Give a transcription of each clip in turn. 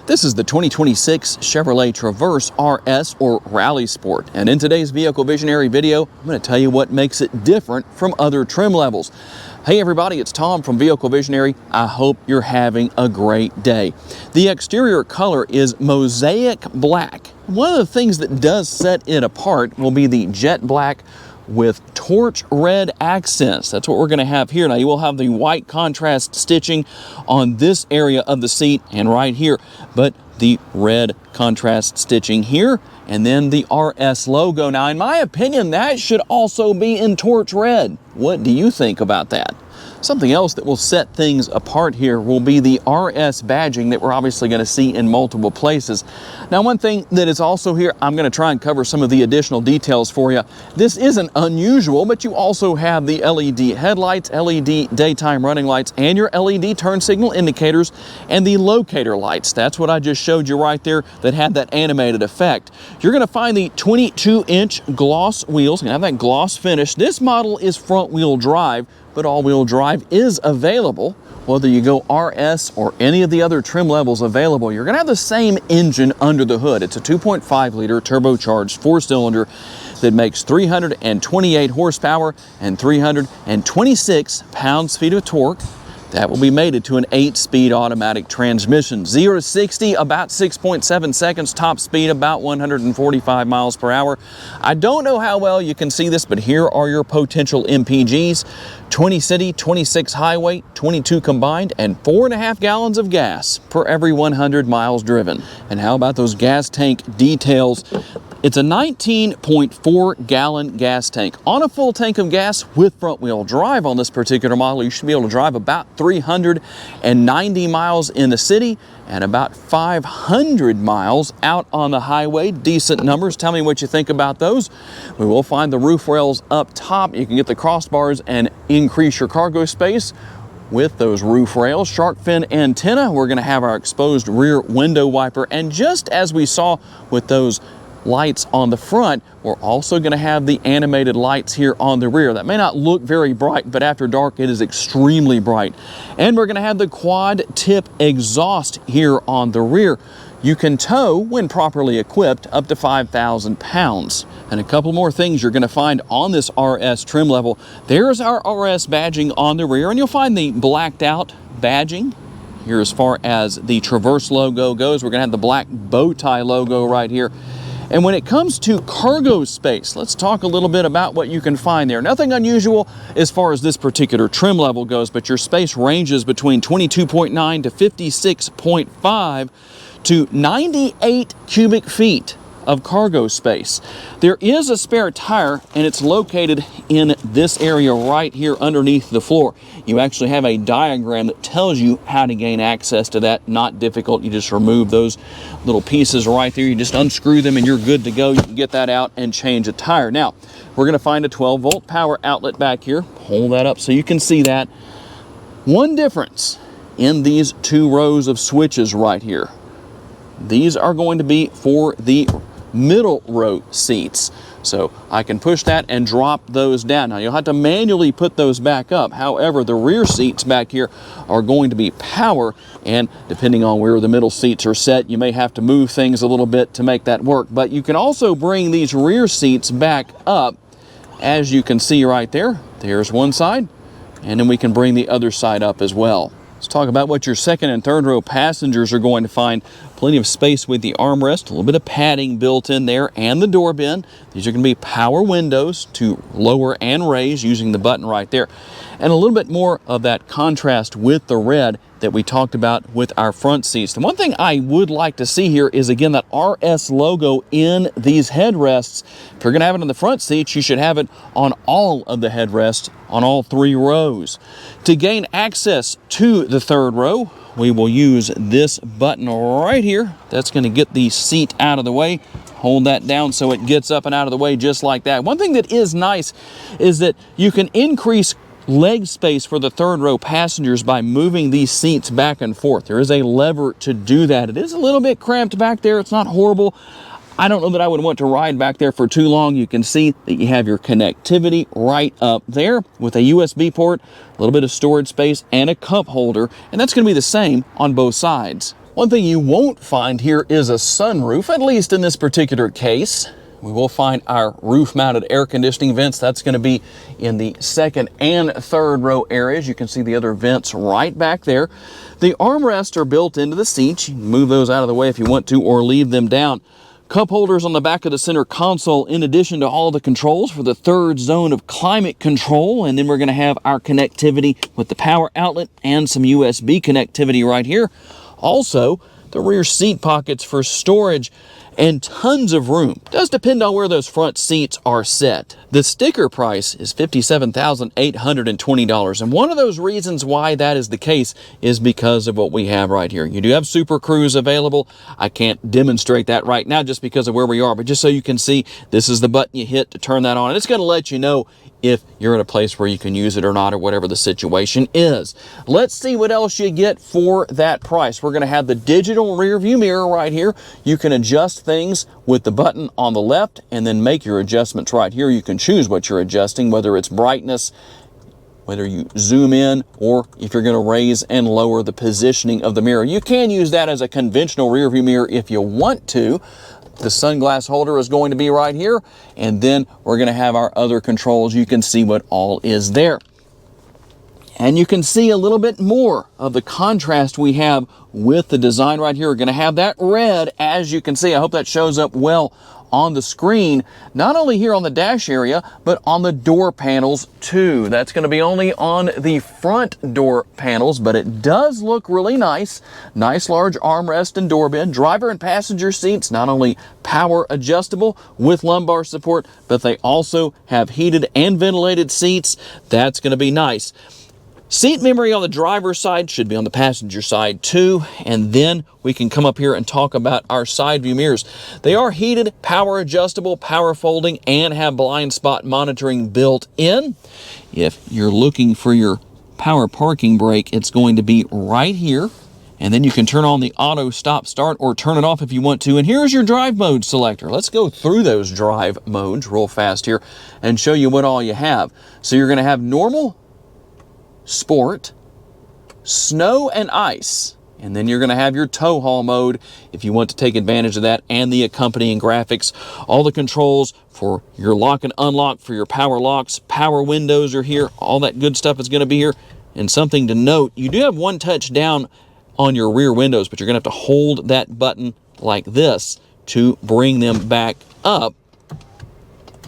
This is the 2026 Chevrolet Traverse RS or Rally Sport, and in today's Vehicle Visionary video, I'm going to tell you what makes it different from other trim levels. Hey everybody, it's Tom from Vehicle Visionary. I hope you're having a great day. The exterior color is mosaic black. One of the things that does set it apart will be the jet black with torch red accents. That's what we're going to have here. Now you will have the white contrast stitching on this area of the seat and right here, but the red contrast stitching here, and then the RS logo. Now in my opinion, that should also be in torch red. What do you think about that? Something else that will set things apart here will be the RS badging that we're obviously going to see in multiple places. Now, one thing that is also here, I'm going to try and cover some of the additional details for you. This isn't unusual, but you also have the LED headlights, LED daytime running lights, and your LED turn signal indicators, and the locator lights. That's what I just showed you right there that had that animated effect. You're going to find the 22-inch gloss wheels. You're going to have that gloss finish. This model is front-wheel drive, but all-wheel drive is available. Whether you go RS or any of the other trim levels available, you're going to have the same engine under the hood. It's a 2.5-liter turbocharged four-cylinder that makes 328 horsepower and 326 pounds-feet of torque. That will be mated to an 8-speed automatic transmission. 0 to 60, about 6.7 seconds. Top speed, about 145 miles per hour. I don't know how well you can see this, but here are your potential MPGs. 20 city, 26 highway, 22 combined, and 4.5 gallons of gas per every 100 miles driven. And how about those gas tank details? It's a 19.4 gallon gas tank. On a full tank of gas with front wheel drive on this particular model, you should be able to drive about 390 miles in the city and about 500 miles out on the highway. Decent numbers. Tell me what you think about those. We will find the roof rails up top. You can get the crossbars and increase your cargo space with those roof rails. Shark fin antenna. We're going to have our exposed rear window wiper, and just as we saw with those lights on the front, we're also going to have the animated lights here on the rear. That may not look very bright, but after dark it is extremely bright. And we're going to have the quad tip exhaust here on the rear. You can tow, when properly equipped, up to 5,000 pounds. And a couple more things you're going to find on this RS trim level. There's our RS badging on the rear, and you'll find the blacked out badging here as far as the Traverse logo goes. We're going to have the black bow tie logo right here. And when it comes to cargo space, let's talk a little bit about what you can find there. Nothing unusual as far as this particular trim level goes, but your space ranges between 22.9 to 56.5 to 98 cubic feet of cargo space. There is a spare tire, and it's located in this area right here underneath the floor. You actually have a diagram that tells you how to gain access to that. Not difficult. You just remove those little pieces right there. You just unscrew them and you're good to go. You can get that out and change a tire. Now, we're going to find a 12-volt power outlet back here. Hold that up so you can see that. One difference in these two rows of switches right here. These are going to be for the middle row seats. So I can push that and drop those down. Now you'll have to manually put those back up. However, the rear seats back here are going to be power, and depending on where the middle seats are set, you may have to move things a little bit to make that work. But you can also bring these rear seats back up, as you can see right there. There's one side, and then we can bring the other side up as well. Let's talk about what your second and third row passengers are going to find. Plenty of space with the armrest, a little bit of padding built in there, and the door bin. These are going to be power windows to lower and raise using the button right there. And a little bit more of that contrast with the red that we talked about with our front seats. The one thing I would like to see here is, again, that RS logo in these headrests. If you're going to have it in the front seats, you should have it on all of the headrests on all three rows. To gain access to the third row, we will use this button right here. That's going to get the seat out of the way. Hold that down so it gets up and out of the way just like that. One thing that is nice is that you can increase leg space for the third row passengers by moving these seats back and forth. There is a lever to do that. It is a little bit cramped back there. It's not horrible. I don't know that I would want to ride back there for too long. You can see that you have your connectivity right up there with a USB port, a little bit of storage space, and a cup holder, and that's going to be the same on both sides. One thing you won't find here is a sunroof, at least in this particular case. We will find our roof-mounted air conditioning vents. That's going to be in the second and third row areas. You can see the other vents right back there. The armrests are built into the seats. You can move those out of the way if you want to, or leave them down. Cup holders on the back of the center console, in addition to all the controls for the third zone of climate control. And then we're going to have our connectivity with the power outlet and some USB connectivity right here. Also, the rear seat pockets for storage and tons of room. It does depend on where those front seats are set. The sticker price is $57,820. And one of those reasons why that is the case is because of what we have right here. You do have Super Cruise available. I can't demonstrate that right now just because of where we are, but just so you can see, this is the button you hit to turn that on. And it's going to let you know if you're in a place where you can use it or not, or whatever the situation is. Let's see what else you get for that price. We're going to have the digital rear view mirror right here. You can adjust things with the button on the left and then make your adjustments right here. You can choose what you're adjusting, whether it's brightness, whether you zoom in, or if you're going to raise and lower the positioning of the mirror. You can use that as a conventional rear view mirror if you want to. The sunglass holder is going to be right here, and then we're going to have our other controls. You can see what all is there. And you can see a little bit more of the contrast we have with the design right here. We're going to have that red, as you can see. I hope that shows up well on the screen, not only here on the dash area, but on the door panels too. That's going to be only on the front door panels, but it does look really nice. Nice large armrest and door bin. Driver and passenger seats, not only power adjustable with lumbar support, but they also have heated and ventilated seats. That's going to be nice. Seat memory on the driver's side should be on the passenger side too. And then we can come up here and talk about our side view mirrors. They are heated, power adjustable, power folding, and have blind spot monitoring built in. If you're looking for your power parking brake, it's going to be right here. And then you can turn on the auto stop start or turn it off if you want to. And here's your drive mode selector. Let's go through those drive modes real fast here and show you what all you have. So you're going to have normal, sport, snow and ice, and then you're going to have your tow haul mode if you want to take advantage of that, and the accompanying graphics. All the controls for your lock and unlock, for your power locks, power windows are here. All that good stuff is going to be here. And something to note, you do have one touch down on your rear windows, but you're going to have to hold that button like this to bring them back up.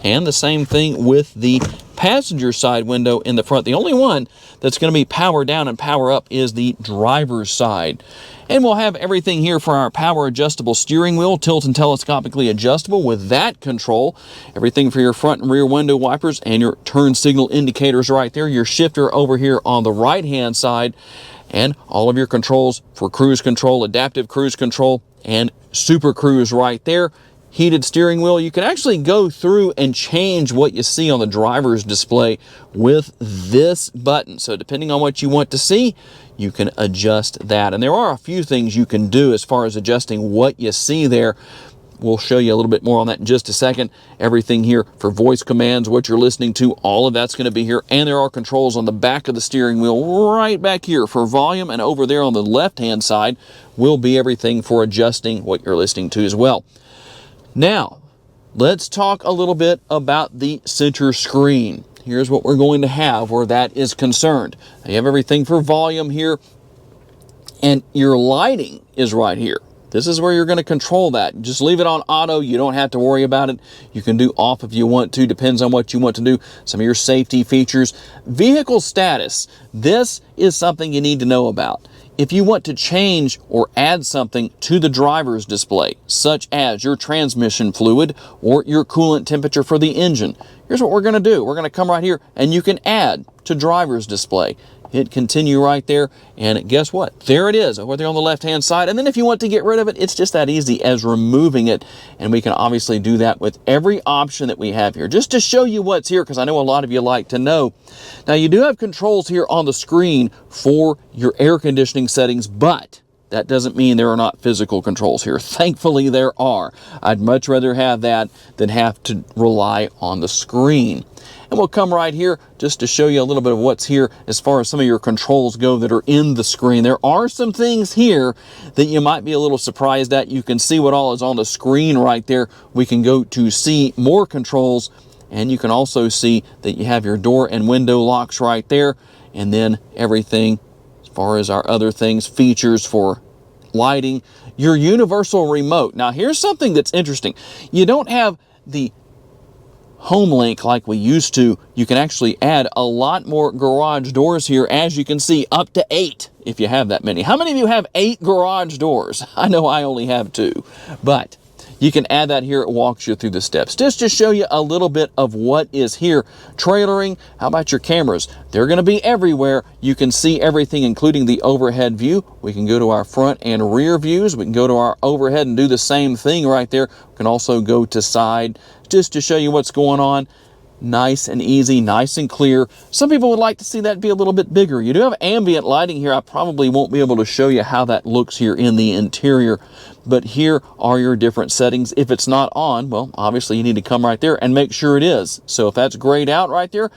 And the same thing with the passenger side window in the front. The only one that's going to be power down and power up is the driver's side. And we'll have everything here for our power adjustable steering wheel, tilt and telescopically adjustable with that control. Everything for your front and rear window wipers and your turn signal indicators right there. Your shifter over here on the right hand side, and all of your controls for cruise control, adaptive cruise control, and super cruise right there. Heated steering wheel. You can actually go through and change what you see on the driver's display with this button. So depending on what you want to see, you can adjust that. And there are a few things you can do as far as adjusting what you see there. We'll show you a little bit more on that in just a second. Everything here for voice commands, what you're listening to, all of that's going to be here. And there are controls on the back of the steering wheel right back here for volume. And over there on the left-hand side will be everything for adjusting what you're listening to as well. Now, let's talk a little bit about the center screen. Here's what we're going to have where that is concerned. You have everything for volume here, and your lighting is right here. This is where you're going to control that. Just leave it on auto. You don't have to worry about it. You can do off if you want to. Depends on what you want to do. Some of your safety features. Vehicle status. This is something you need to know about. If you want to change or add something to the driver's display, such as your transmission fluid or your coolant temperature for the engine, here's what we're going to do. We're going to come right here, and you can add to driver's display. Hit continue right there, and guess what? There it is over there on the left-hand side. And then if you want to get rid of it, it's just that easy as removing it. And we can obviously do that with every option that we have here. Just to show you what's here, because I know a lot of you like to know. Now, you do have controls here on the screen for your air conditioning settings, but that doesn't mean there are not physical controls here. Thankfully, there are. I'd much rather have that than have to rely on the screen. And we'll come right here just to show you a little bit of what's here as far as some of your controls go that are in the screen. There are some things here that you might be a little surprised at. You can see what all is on the screen right there. We can go to see more controls, and you can also see that you have your door and window locks right there, and then everything as far as our other things, features for lighting, your universal remote. Now here's something that's interesting. You don't have the home link like we used to. You can actually add a lot more garage doors here, as you can see, up to 8 if you have that many. How many of you have 8 garage doors? I know I only have 2, but you can add that here. It walks you through the steps just to show you a little bit of what is here. Trailering, how about your cameras? They're going to be everywhere. You can see everything, including the overhead view. We can go to our front and rear views. We can go to our overhead and do the same thing right there. We can also go to side just to show you what's going on. Nice and easy, nice and clear. Some people would like to see that be a little bit bigger. You do have ambient lighting here. I probably won't be able to show you how that looks here in the interior, but here are your different settings. If it's not on, well, obviously you need to come right there and make sure it is. So if that's grayed out right there,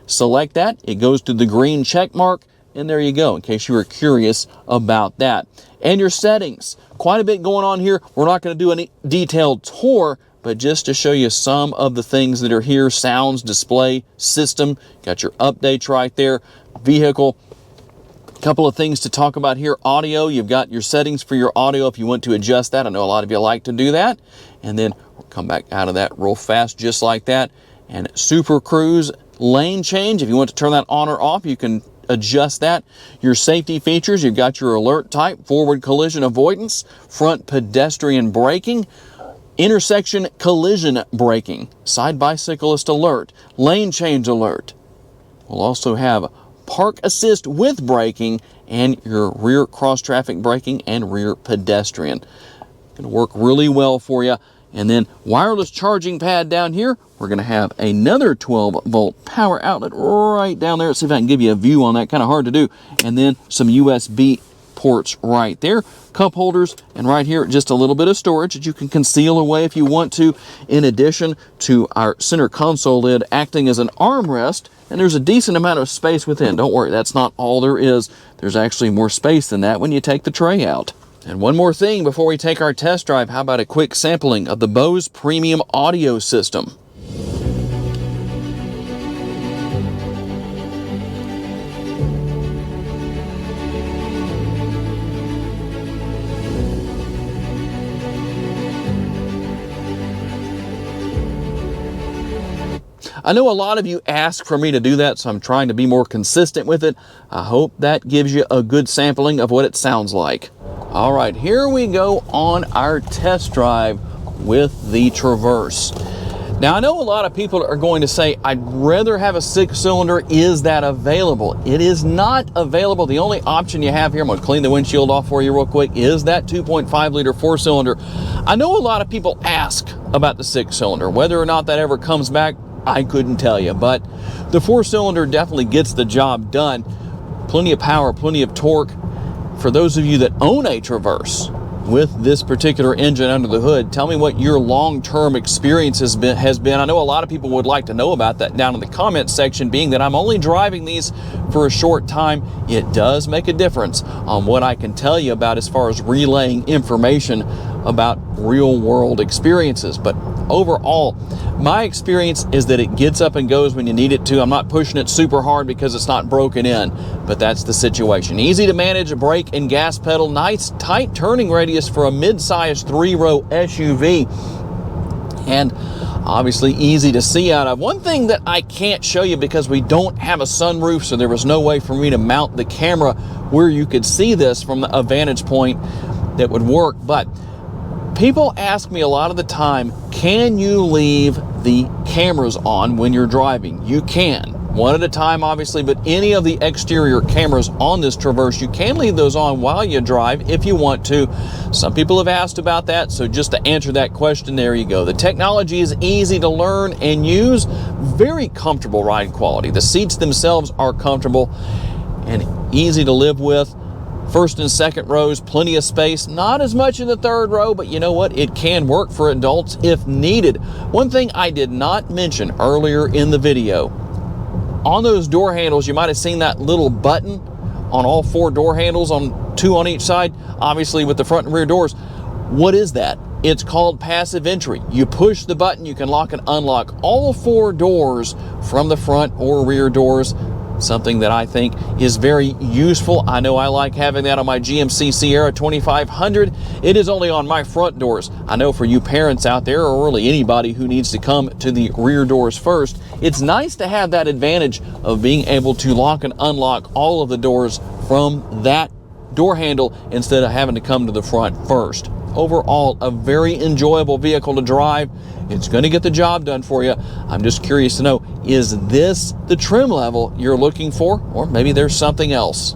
select that. It goes to the green check mark, and there you go, in case you were curious about that. And your settings, quite a bit going on here. We're not going to do any detailed tour, but just to show you some of the things that are here. Sounds, display, system, got your updates right there. Vehicle, a couple of things to talk about here. Audio, you've got your settings for your audio if you want to adjust that. I know a lot of you like to do that. And then we'll come back out of that real fast just like that. And Super Cruise lane change, if you want to turn that on or off, you can adjust that. Your safety features, you've got your alert type, forward collision avoidance, front pedestrian braking, intersection collision braking, side bicyclist alert, lane change alert. We'll also have park assist with braking and your rear cross traffic braking and rear pedestrian. Going to work really well for you. And then wireless charging pad down here. We're going to have another 12-volt power outlet right down there. Let's see if I can give you a view on that. Kind of hard to do. And then some USB ports right there, cup holders, and right here just a little bit of storage that you can conceal away if you want to, in addition to our center console lid acting as an armrest. And there's a decent amount of space within. Don't worry, that's not all there is. There's actually more space than that when you take the tray out. And one more thing before we take our test drive, how about a quick sampling of the Bose premium audio system? I know a lot of you ask for me to do that, so I'm trying to be more consistent with it. I hope that gives you a good sampling of what it sounds like. All right, here we go on our test drive with the Traverse. Now, I know a lot of people are going to say, I'd rather have a 6-cylinder. Is that available? It is not available. The only option you have here, I'm going to clean the windshield off for you real quick, is that 2.5-liter 4-cylinder. I know a lot of people ask about the 6-cylinder. Whether or not that ever comes back, I couldn't tell you, but the 4-cylinder definitely gets the job done. Plenty of power, plenty of torque. For those of you that own a Traverse with this particular engine under the hood, tell me what your long-term experience has been. I know a lot of people would like to know about that down in the comments section, being that I'm only driving these for a short time. It does make a difference on what I can tell you about as far as relaying information about real-world experiences. But overall, my experience is that it gets up and goes when you need it to. I'm not pushing it super hard because it's not broken in, but that's the situation. Easy to manage a brake and gas pedal. Nice tight turning radius for a mid-sized 3-row SUV. And obviously easy to see out of. One thing that I can't show you because we don't have a sunroof, so there was no way for me to mount the camera where you could see this from a vantage point that would work, but people ask me a lot of the time, can you leave the cameras on when you're driving? You can. One at a time, obviously, but any of the exterior cameras on this Traverse, you can leave those on while you drive if you want to. Some people have asked about that, so just to answer that question, there you go. The technology is easy to learn and use. Very comfortable ride quality. The seats themselves are comfortable and easy to live with. First and second rows, plenty of space. Not as much in the third row, but you know what? It can work for adults if needed. One thing I did not mention earlier in the video, on those door handles, you might have seen that little button on all 4 door handles, on 2 on each side, obviously with the front and rear doors. What is that? It's called passive entry. You push the button, you can lock and unlock all 4 doors from the front or rear doors. Something that I think is very useful. I know I like having that on my GMC Sierra 2500. It is only on my front doors. I know for you parents out there, or really anybody who needs to come to the rear doors first, it's nice to have that advantage of being able to lock and unlock all of the doors from that door handle instead of having to come to the front first. Overall, a very enjoyable vehicle to drive. It's going to get the job done for you. I'm just curious to know, is this the trim level you're looking for? Or maybe there's something else.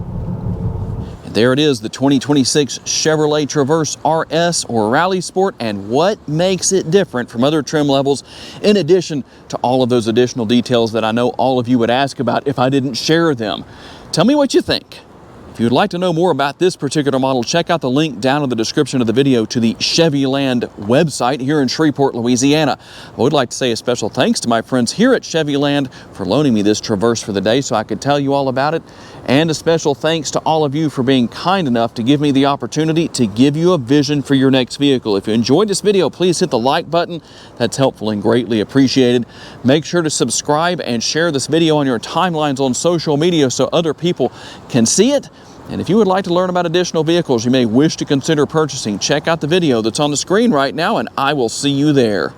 And there it is, the 2026 Chevrolet Traverse RS or Rally Sport, and what makes it different from other trim levels, in addition to all of those additional details that I know all of you would ask about if I didn't share them. Tell me what you think. If you'd like to know more about this particular model, check out the link down in the description of the video to the Chevy Land website here in Shreveport, Louisiana. I would like to say a special thanks to my friends here at Chevy Land for loaning me this Traverse for the day so I could tell you all about it. And a special thanks to all of you for being kind enough to give me the opportunity to give you a vision for your next vehicle. If you enjoyed this video, please hit the like button. That's helpful and greatly appreciated. Make sure to subscribe and share this video on your timelines on social media so other people can see it. And if you would like to learn about additional vehicles you may wish to consider purchasing, check out the video that's on the screen right now, and I will see you there.